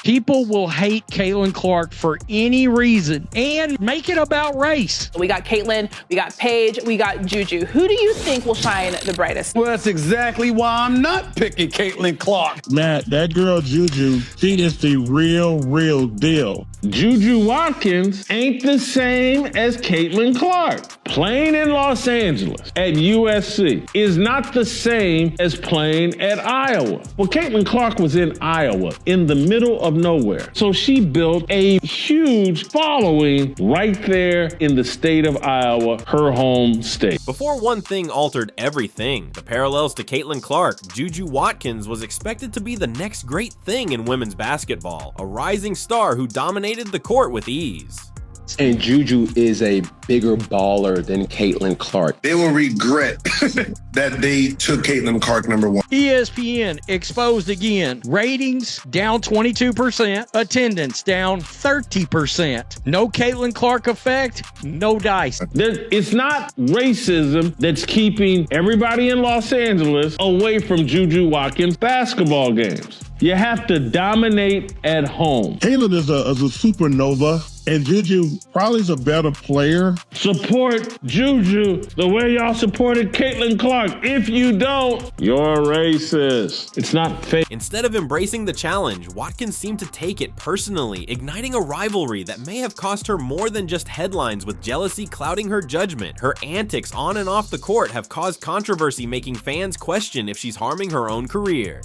People will hate Caitlin Clark for any reason and make it about race. We got Caitlin, we got Paige, we got Juju. Who do you think will shine the brightest? Well, that's exactly why I'm not picking Caitlin Clark. Matt, that girl Juju, she is the real deal. Juju Watkins ain't the same as Caitlin Clark. Playing in Los Angeles at USC is not the same as playing at Iowa. Well, Caitlin Clark was in Iowa, in the middle of nowhere. So she built a huge following right there in the state of Iowa, her home state. Before one thing altered everything, the parallels to Caitlin Clark, Juju Watkins was expected to be the next great thing in women's basketball, a rising star who dominated the court with ease. And Juju is a bigger baller than Caitlin Clark. They will regret that they took Caitlin Clark #1. ESPN exposed again. Ratings down 22%. Attendance down 30%. No Caitlin Clark effect, no dice. It's not racism that's keeping everybody in Los Angeles away from Juju Watkins basketball games. You have to dominate at home. Caitlin is a supernova, and Juju probably is a better player. Support Juju the way y'all supported Caitlin Clark. If you don't, you're racist. It's not fake. Instead of embracing the challenge, Watkins seemed to take it personally, igniting a rivalry that may have cost her more than just headlines, with jealousy clouding her judgment. Her antics on and off the court have caused controversy, making fans question if she's harming her own career.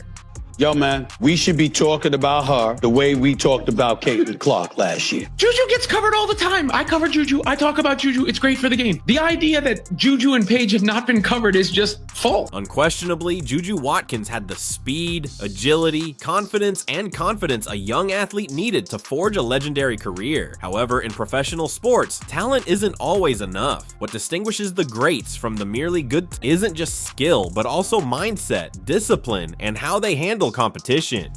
Yo, man, we should be talking about her the way we talked about Caitlin Clark last year. Juju gets covered all the time. I cover Juju. I talk about Juju. It's great for the game. The idea that Juju and Paige have not been covered is just false. Unquestionably, Juju Watkins had the speed, agility, confidence a young athlete needed to forge a legendary career. However, in professional sports, talent isn't always enough. What distinguishes the greats from the merely good isn't just skill, but also mindset, discipline, and how they handle competition.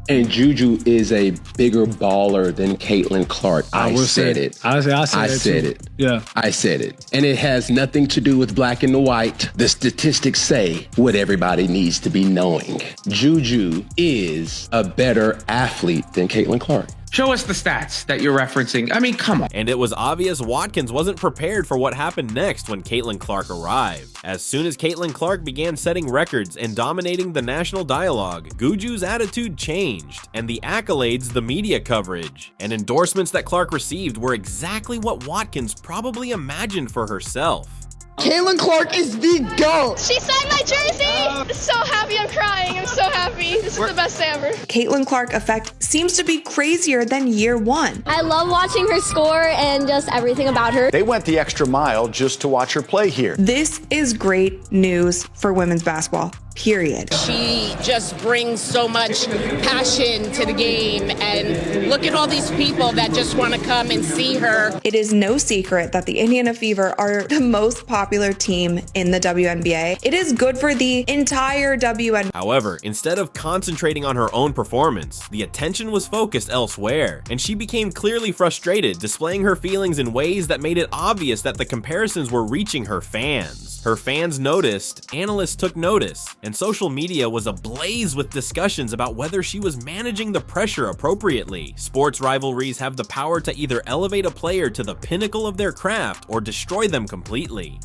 And Juju is a bigger baller than Caitlin Clark. I said it. I said it. Yeah. I said it. And it has nothing to do with black and the white. The statistics say what everybody needs to be knowing. Juju is a better athlete than Caitlin Clark. Show us the stats that you're referencing. I mean, come on. And it was obvious Watkins wasn't prepared for what happened next when Caitlin Clark arrived. As soon as Caitlin Clark began setting records and dominating the national dialogue, Juju's attitude changed, and the accolades, the media coverage, and endorsements that Clark received were exactly what Watkins probably imagined for herself. Caitlin Clark is the GOAT. She signed my jersey. I'm so happy. I'm crying. I'm so happy. This is the best day ever. Caitlin Clark effect seems to be crazier than year one. I love watching her score and just everything about her. They went the extra mile just to watch her play here. This is great news for women's basketball. Period. She just brings so much passion to the game, and look at all these people that just want to come and see her. It is no secret that the Indiana Fever are the most popular team in the WNBA. It is good for the entire WNBA. However, instead of concentrating on her own performance, the attention was focused elsewhere, and she became clearly frustrated, displaying her feelings in ways that made it obvious that the comparisons were reaching her fans. Her fans noticed, analysts took notice, and social media was ablaze with discussions about whether she was managing the pressure appropriately. Sports rivalries have the power to either elevate a player to the pinnacle of their craft or destroy them completely.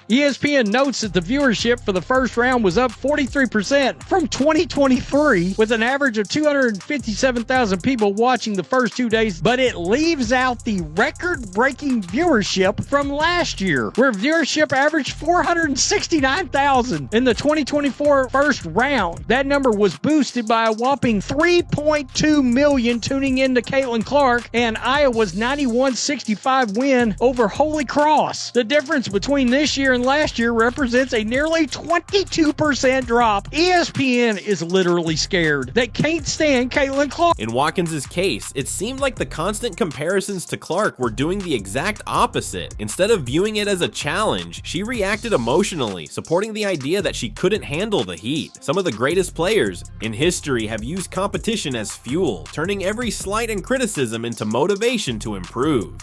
ESPN notes that the viewership for the first round was up 43% from 2023, with an average of 257,000 people watching the first 2 days, but it leaves out the record-breaking viewership from last year, where viewership averaged 469,000 in the 2024 first round. That number was boosted by a whopping 3.2 million tuning into Caitlin Clark and Iowa's 91-65 win over Holy Cross. The difference between this year and last year represents a nearly 22% drop. ESPN is literally scared. They can't stand Caitlin Clark. In Watkins' case, it seemed like the constant comparisons to Clark were doing the exact opposite. Instead of viewing it as a challenge, she reacted emotionally, supporting the idea that she couldn't handle the heat. Some of the greatest players in history have used competition as fuel, turning every slight and criticism into motivation to improve.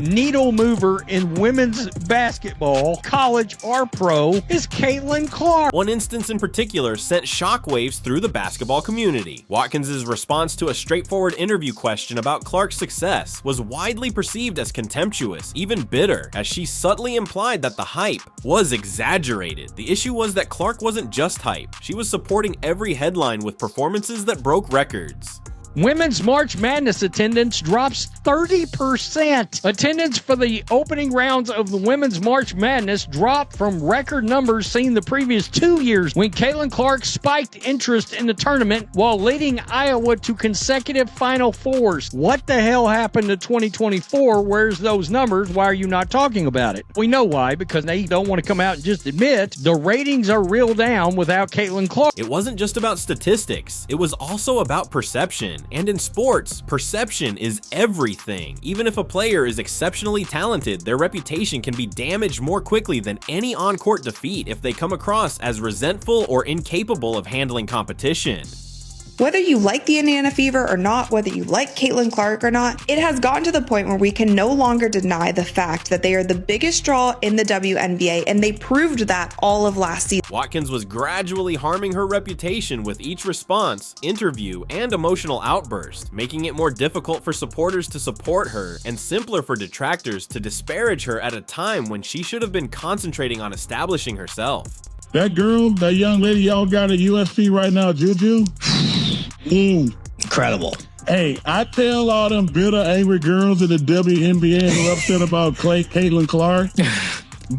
needle mover in women's basketball, college or pro, is Caitlin Clark. One instance in particular sent shockwaves through the basketball community. Watkins' response to a straightforward interview question about Clark's success was widely perceived as contemptuous, even bitter, as she subtly implied that the hype was exaggerated. The issue was that Clark wasn't just hype. She was supporting every headline with performances that broke records. Women's March Madness attendance drops 30%. Attendance for the opening rounds of the Women's March Madness dropped from record numbers seen the previous 2 years when Caitlin Clark spiked interest in the tournament while leading Iowa to consecutive Final Fours. What the hell happened to 2024? Where's those numbers? Why are you not talking about it? We know why, because they don't want to come out and just admit the ratings are real down without Caitlin Clark. It wasn't just about statistics, it was also about perception. And in sports, perception is everything. Even if a player is exceptionally talented, their reputation can be damaged more quickly than any on-court defeat if they come across as resentful or incapable of handling competition. Whether you like the Indiana Fever or not, whether you like Caitlin Clark or not, it has gotten to the point where we can no longer deny the fact that they are the biggest draw in the WNBA, and they proved that all of last season. Watkins was gradually harming her reputation with each response, interview, and emotional outburst, making it more difficult for supporters to support her and simpler for detractors to disparage her at a time when she should have been concentrating on establishing herself. That girl, that young lady y'all got at USC right now, Juju. Incredible. Hey, I tell all them bitter, angry girls in the WNBA who are upset about Caitlin Clark,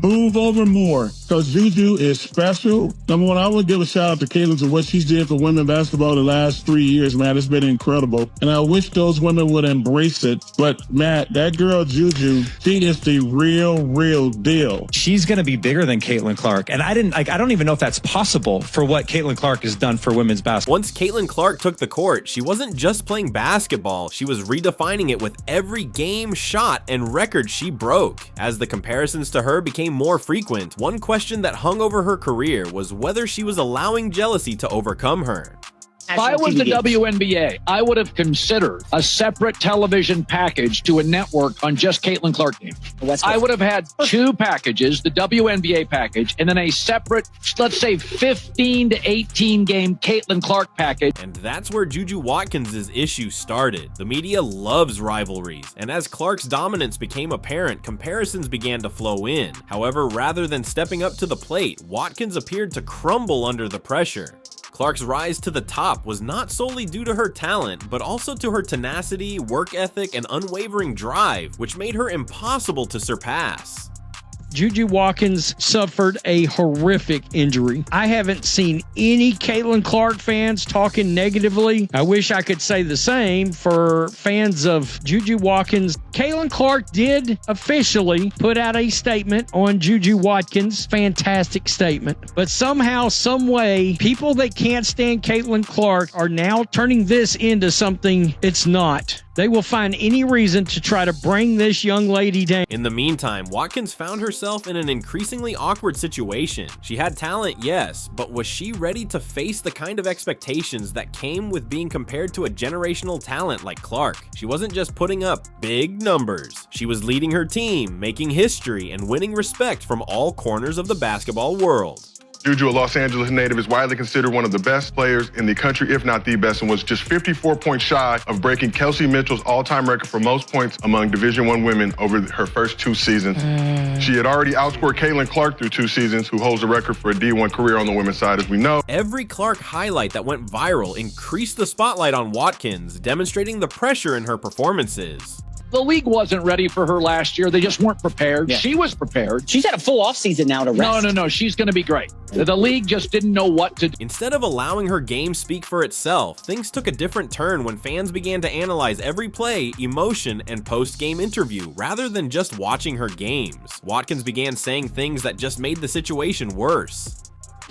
move over more, because Juju is special. Number one, I would give a shout out to Caitlin for what she's did for women basketball the last 3 years, man. It's been incredible. And I wish those women would embrace it. But, Matt, that girl, Juju, she is the real deal. She's going to be bigger than Caitlin Clark. And I don't even know if that's possible for what Caitlin Clark has done for women's basketball. Once Caitlin Clark took the court, she wasn't just playing basketball. She was redefining it with every game, shot, and record she broke. As the comparisons to her became more frequent, one question that hung over her career was whether she was allowing jealousy to overcome her. If I was the WNBA, I would have considered a separate television package to a network on just Caitlin Clark games. I would have had two packages, the WNBA package, and then a separate, let's say, 15 to 18 game Caitlin Clark package. And that's where Juju Watkins' issue started. The media loves rivalries, and as Clark's dominance became apparent, comparisons began to flow in. However, rather than stepping up to the plate, Watkins appeared to crumble under the pressure. Clark's rise to the top was not solely due to her talent, but also to her tenacity, work ethic, and unwavering drive, which made her impossible to surpass. Juju Watkins suffered a horrific injury. I haven't seen any Caitlin Clark fans talking negatively. I wish I could say the same for fans of Juju Watkins. Caitlin Clark did officially put out a statement on Juju Watkins. Fantastic statement. But somehow, some way, people that can't stand Caitlin Clark are now turning this into something it's not. They will find any reason to try to bring this young lady down. In the meantime, Watkins found herself in an increasingly awkward situation. She had talent, yes, but was she ready to face the kind of expectations that came with being compared to a generational talent like Clark? She wasn't just putting up big numbers. She was leading her team, making history, and winning respect from all corners of the basketball world. Juju, a Los Angeles native, is widely considered one of the best players in the country, if not the best, and was just 54 points shy of breaking Kelsey Mitchell's all-time record for most points among Division I women over her first 2 seasons. She had already outscored Caitlin Clark through 2 seasons, who holds the record for a D1 career on the women's side, as we know. Every Clark highlight that went viral increased the spotlight on Watkins, demonstrating the pressure in her performances. The league wasn't ready for her last year. They just weren't prepared. Yeah. She was prepared. She's had a full offseason now to rest. No. She's going to be great. The league just didn't know what to do. Instead of allowing her game speak for itself, things took a different turn when fans began to analyze every play, emotion, and post-game interview, rather than just watching her games. Watkins began saying things that just made the situation worse.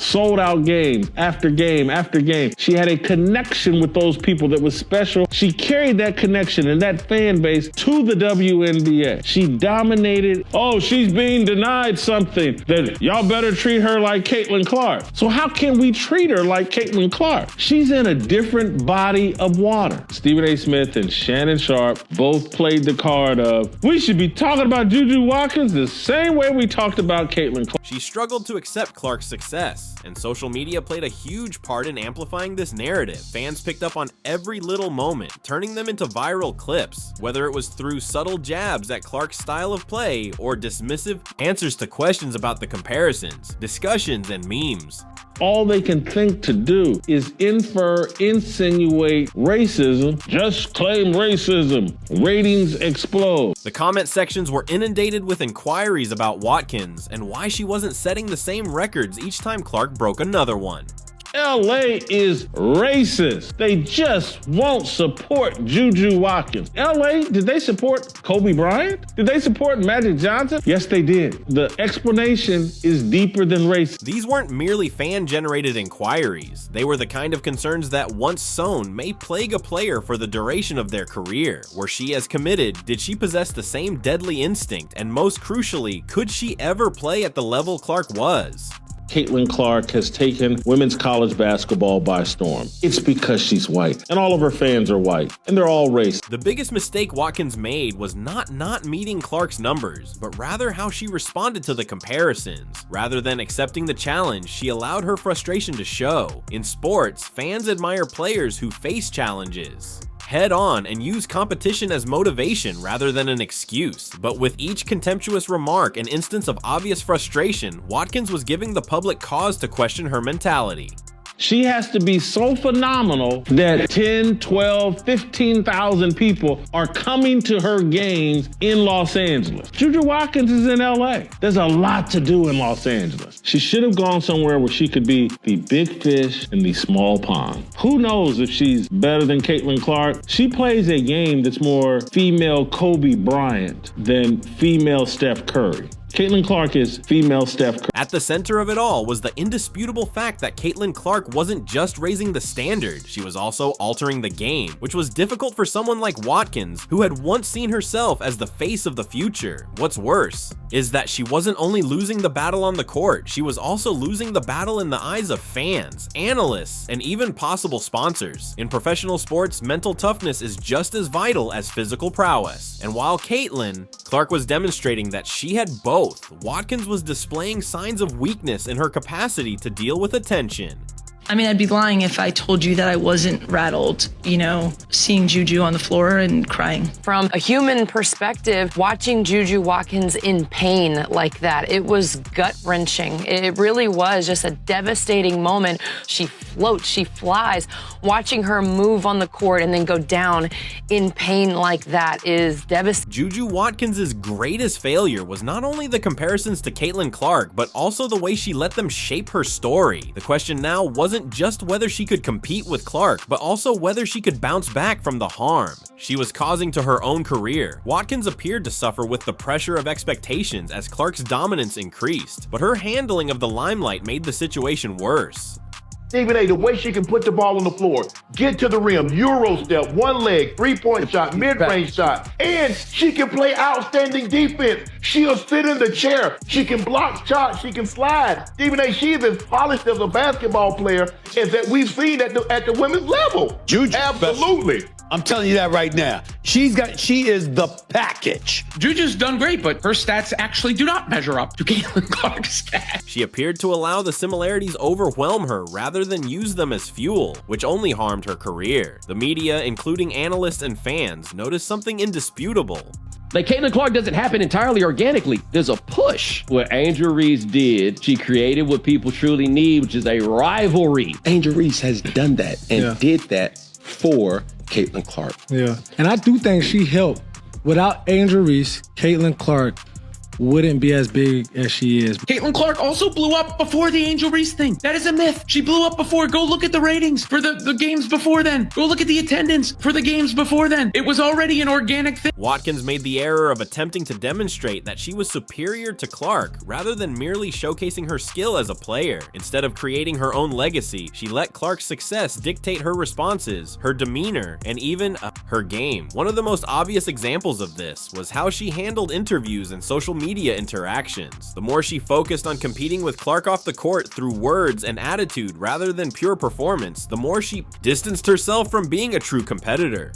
sold out games after game after game. She had a connection with those people that was special. She carried that connection and that fan base to the WNBA. She dominated. Oh, she's being denied something. That y'all better treat her like Caitlin Clark. So how can we treat her like Caitlin Clark? She's in a different body of water. Stephen A. Smith and Shannon Sharp both played the card of, we should be talking about Juju Watkins the same way we talked about Caitlin Clark. She struggled to accept Clark's success, and social media played a huge part in amplifying this narrative. Fans picked up on every little moment, turning them into viral clips, whether it was through subtle jabs at Clark's style of play or dismissive answers to questions about the comparisons, discussions, and memes. All they can think to do is infer, insinuate racism. Just claim racism. Ratings explode. The comment sections were inundated with inquiries about Watkins and why she wasn't setting the same records each time Clark broke another one. LA is racist. They just won't support Juju Watkins. LA, did they support Kobe Bryant? Did they support Magic Johnson? Yes, they did. The explanation is deeper than race. These weren't merely fan-generated inquiries. They were the kind of concerns that, once sown, may plague a player for the duration of their career. Were she as committed? Did she possess the same deadly instinct? And most crucially, could she ever play at the level Clark was? Caitlin Clark has taken women's college basketball by storm. It's because she's white, and all of her fans are white, and they're all racist. The biggest mistake Watkins made was not meeting Clark's numbers, but rather how she responded to the comparisons. Rather than accepting the challenge, she allowed her frustration to show. In sports, fans admire players who face challenges head on and use competition as motivation rather than an excuse. But with each contemptuous remark and instance of obvious frustration, Watkins was giving the public cause to question her mentality. She has to be so phenomenal that 10, 12, 15,000 people are coming to her games in Los Angeles. Juju Watkins is in LA. There's a lot to do in Los Angeles. She should have gone somewhere where she could be the big fish in the small pond. Who knows if she's better than Caitlin Clark? She plays a game that's more female Kobe Bryant than female Steph Curry. Caitlin Clark is female Steph Curry. At the center of it all was the indisputable fact that Caitlin Clark wasn't just raising the standard, she was also altering the game, which was difficult for someone like Watkins, who had once seen herself as the face of the future. What's worse is that she wasn't only losing the battle on the court, she was also losing the battle in the eyes of fans, analysts, and even possible sponsors. In professional sports, mental toughness is just as vital as physical prowess. And while Clark was demonstrating that she had both, Watkins was displaying signs of weakness in her capacity to deal with attention. I mean, I'd be lying if I told you that I wasn't rattled, seeing Juju on the floor and crying. From a human perspective, watching Juju Watkins in pain like that, it was gut-wrenching. It really was just a devastating moment. She floats, she flies. Watching her move on the court and then go down in pain like that is devastating. Juju Watkins' greatest failure was not only the comparisons to Caitlin Clark, but also the way she let them shape her story. The question now wasn't just whether she could compete with Clark, but also whether she could bounce back from the harm she was causing to her own career. Watkins appeared to suffer with the pressure of expectations as Clark's dominance increased, but her handling of the limelight made the situation worse. Stephen A., the way she can put the ball on the floor, get to the rim, Euro step, one leg, three-point shot, mid-range shot, and she can play outstanding defense. She'll sit in the chair. She can block shots. She can slide. Stephen A., she is as polished as a basketball player as that we've seen at the women's level. Juju, absolutely. I'm telling you that right now. She is the package. Juju's done great, but her stats actually do not measure up to Caitlin Clark's stats. She appeared to allow the similarities overwhelm her rather than use them as fuel, which only harmed her career. The media, including analysts and fans, noticed something indisputable. Like, Caitlin Clark doesn't happen entirely organically. There's a push. What Angel Reese did, she created what people truly need, which is a rivalry. Angel Reese has done that and did that for Caitlin Clark. Yeah, and I do think she helped. Without Angel Reese, Caitlin Clark wouldn't be as big as she is. Caitlin Clark also blew up before the Angel Reese thing. That is a myth. She blew up before. Go look at the ratings for the games before then. Go look at the attendance for the games before then. It was already an organic thing. Watkins made the error of attempting to demonstrate that she was superior to Clark rather than merely showcasing her skill as a player. Instead of creating her own legacy, she let Clark's success dictate her responses, her demeanor, and even her game. One of the most obvious examples of this was how she handled interviews and social media interactions. The more she focused on competing with Clark off the court through words and attitude rather than pure performance, the more she distanced herself from being a true competitor.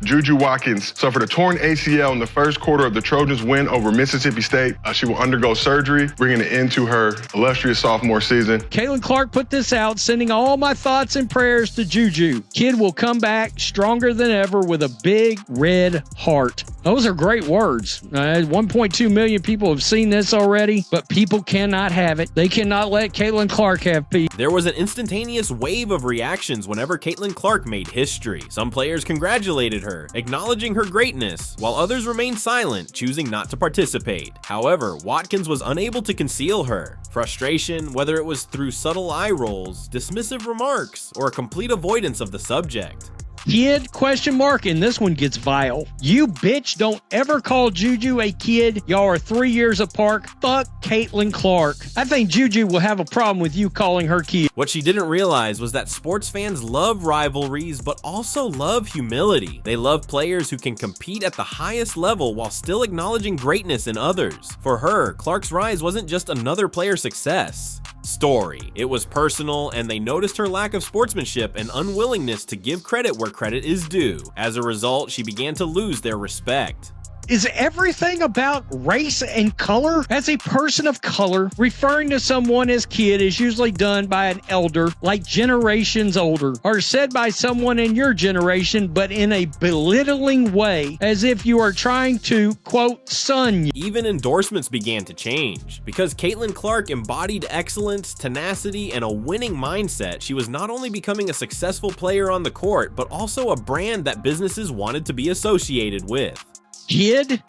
Juju Watkins suffered a torn ACL in the first quarter of the Trojans' win over Mississippi State. She will undergo surgery, bringing an end to her illustrious sophomore season. Caitlin Clark put this out, sending all my thoughts and prayers to Juju. Kid will come back stronger than ever with a big red heart. Those are great words. 1.2 million people have seen this already, but people cannot have it. They cannot let Caitlin Clark have peace. There was an instantaneous wave of reactions whenever Caitlin Clark made history. Some players congratulated her, acknowledging her greatness, while others remained silent, choosing not to participate. However, Watkins was unable to conceal her frustration, whether it was through subtle eye rolls, dismissive remarks, or a complete avoidance of the subject. Kid, ? And this one gets vile. You bitch, don't ever call Juju a kid. Y'all are 3 years apart. Fuck Caitlin Clark. I think Juju will have a problem with you calling her kid. What she didn't realize was that sports fans love rivalries, but also love humility. They love players who can compete at the highest level while still acknowledging greatness in others. For her, Clark's rise wasn't just another player's success story. It was personal, and they noticed her lack of sportsmanship and unwillingness to give credit where credit is due. As a result, she began to lose their respect. Is everything about race and color? As a person of color, referring to someone as kid is usually done by an elder, like generations older, or said by someone in your generation, but in a belittling way, as if you are trying to, quote, son you. Even endorsements began to change. Because Caitlin Clark embodied excellence, tenacity, and a winning mindset, she was not only becoming a successful player on the court, but also a brand that businesses wanted to be associated with. Kid? ?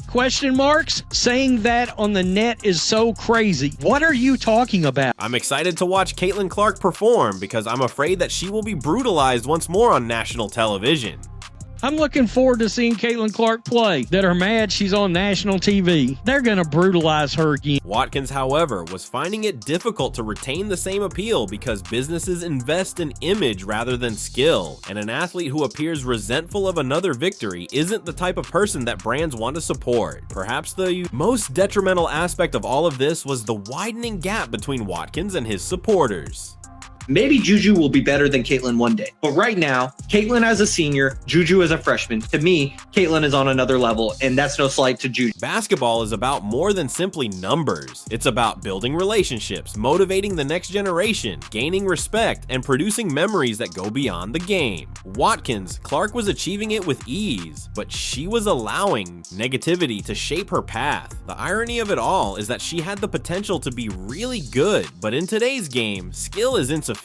Saying that on the net is so crazy. What are you talking about? I'm excited to watch Caitlin Clark perform because I'm afraid that she will be brutalized once more on national television. I'm looking forward to seeing Caitlin Clark play. That are mad she's on national TV. They're going to brutalize her again. Watkins, however, was finding it difficult to retain the same appeal because businesses invest in image rather than skill, and an athlete who appears resentful of another victory isn't the type of person that brands want to support. Perhaps the most detrimental aspect of all of this was the widening gap between Watkins and his supporters. Maybe Juju will be better than Caitlin one day. But right now, Caitlin as a senior, Juju as a freshman. To me, Caitlin is on another level, and that's no slight to Juju. Basketball is about more than simply numbers. It's about building relationships, motivating the next generation, gaining respect, and producing memories that go beyond the game. Watkins, Clark was achieving it with ease, but she was allowing negativity to shape her path. The irony of it all is that she had the potential to be really good, but in today's game, skill is insufficient.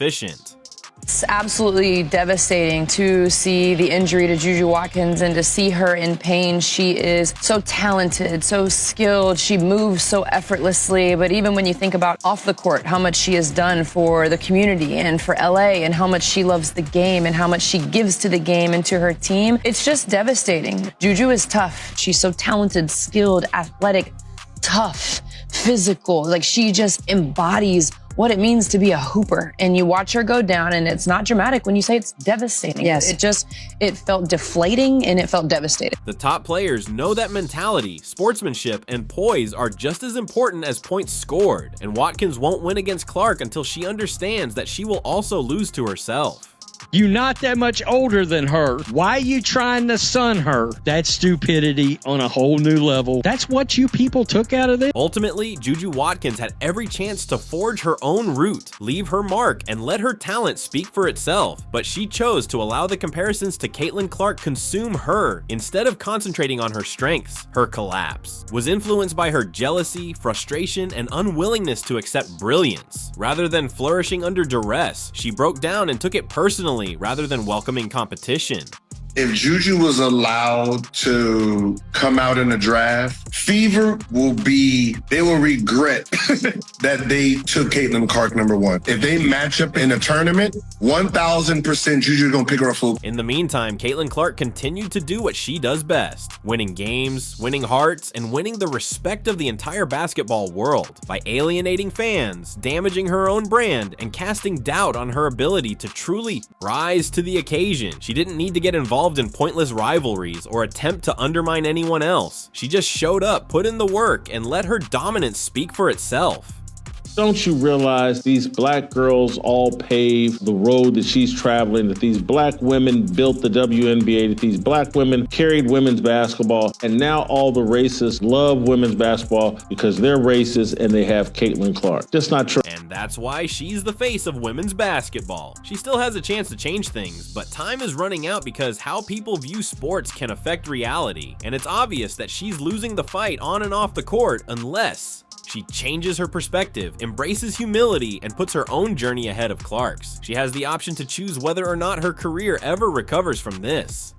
It's absolutely devastating to see the injury to Juju Watkins and to see her in pain. She is so talented, so skilled. She moves so effortlessly. But even when you think about off the court, how much she has done for the community and for LA and how much she loves the game and how much she gives to the game and to her team, it's just devastating. Juju is tough. She's so talented, skilled, athletic, tough, physical. Like she just embodies what it means to be a hooper. And you watch her go down, and it's not dramatic when you say it's devastating. Yes. It felt deflating and it felt devastating. The top players know that mentality, sportsmanship, and poise are just as important as points scored. And Watkins won't win against Clark until she understands that she will also lose to herself. You not that much older than her. Why you trying to son her? That's stupidity on a whole new level. That's what you people took out of this? Ultimately, Juju Watkins had every chance to forge her own route, leave her mark, and let her talent speak for itself. But she chose to allow the comparisons to Caitlin Clark consume her instead of concentrating on her strengths. Her collapse was influenced by her jealousy, frustration, and unwillingness to accept brilliance. Rather than flourishing under duress, she broke down and took it personally rather than welcoming competition. if Juju was allowed to come out in the draft, Fever they will regret that they took Caitlin Clark number 1. If they match up in a tournament, 1,000% Juju's gonna pick her up. In the meantime, Caitlin Clark continued to do what she does best, winning games, winning hearts, and winning the respect of the entire basketball world by alienating fans, damaging her own brand, and casting doubt on her ability to truly rise to the occasion. She didn't need to get involved in pointless rivalries or attempt to undermine anyone else. She just showed up, put in the work, and let her dominance speak for itself. Don't you realize these black girls all paved the road that she's traveling, that these black women built the WNBA, that these black women carried women's basketball, and now all the racists love women's basketball because they're racist and they have Caitlin Clark. That's not true. And that's why she's the face of women's basketball. She still has a chance to change things, but time is running out because how people view sports can affect reality. And it's obvious that she's losing the fight on and off the court unless she changes her perspective, embraces humility, and puts her own journey ahead of Clark's. She has the option to choose whether or not her career ever recovers from this.